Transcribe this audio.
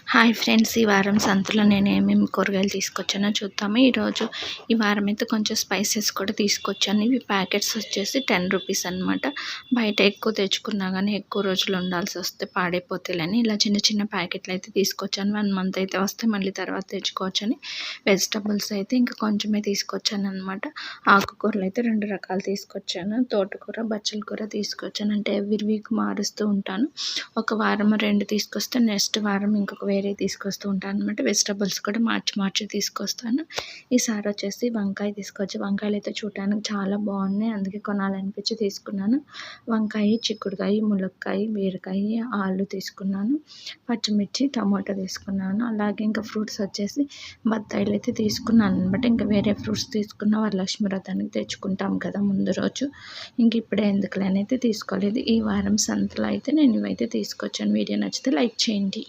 Hi friends, ఈ వారం సంతలో నేను ఏమేమి కూరగాయలు తీసుకొచ్చానో చూద్దాము. ఈరోజు ఈ వారం అయితే కొంచెం స్పైసెస్ కూడా తీసుకొచ్చాను. ఇవి ప్యాకెట్స్ వచ్చేసి 10 రూపీస్ అనమాట. బయట ఎక్కువ తెచ్చుకున్నా కానీ ఎక్కువ రోజులు ఉండాల్సి వస్తే పాడైపోతాయని ఇలా చిన్న చిన్న ప్యాకెట్లు అయితే తీసుకొచ్చాను. 1 మంత్ అయితే వస్తే మళ్ళీ తర్వాత తెచ్చుకోవచ్చని. వెజిటబుల్స్ అయితే ఇంకా కొంచెమే తీసుకొచ్చాను అనమాట. ఆకుకూరలు అయితే 2 రకాలు తీసుకొచ్చాను. తోటకూర, బచ్చల కూర తీసుకొచ్చాను. అంటే ఎవ్రీ వీక్ మారుస్తూ ఉంటాను. ఒక వారం 2 తీసుకొస్తే నెక్స్ట్ వారం ఇంకొక వేరే తీసుకొస్తూ ఉంటాను అనమాట. వెజిటబుల్స్ కూడా మార్చి తీసుకొస్తాను. ఈసారి వచ్చేసి వంకాయ తీసుకొచ్చి, వంకాయలు అయితే చూడటానికి చాలా బాగున్నాయి, అందుకే కొనాలనిపించి తీసుకున్నాను. వంకాయ, చిక్కుడుకాయ, ములక్కాయ, బీరకాయ, ఆలు తీసుకున్నాను. పచ్చిమిర్చి, టమాటో తీసుకున్నాను. అలాగే ఇంకా ఫ్రూట్స్ వచ్చేసి బత్తాయిలు అయితే తీసుకున్నాను అనమాట. ఇంకా వేరే ఫ్రూట్స్ తీసుకున్న వరలక్ష్మి వ్రతానికి తెచ్చుకుంటాం కదా ముందు రోజు, ఇంక ఇప్పుడే ఎందుకులే అయితే తీసుకోలేదు. ఈ వారం సంతలో అయితే నేను ఇవైతే తీసుకొచ్చాను. వీడియో నచ్చితే లైక్ చేయండి.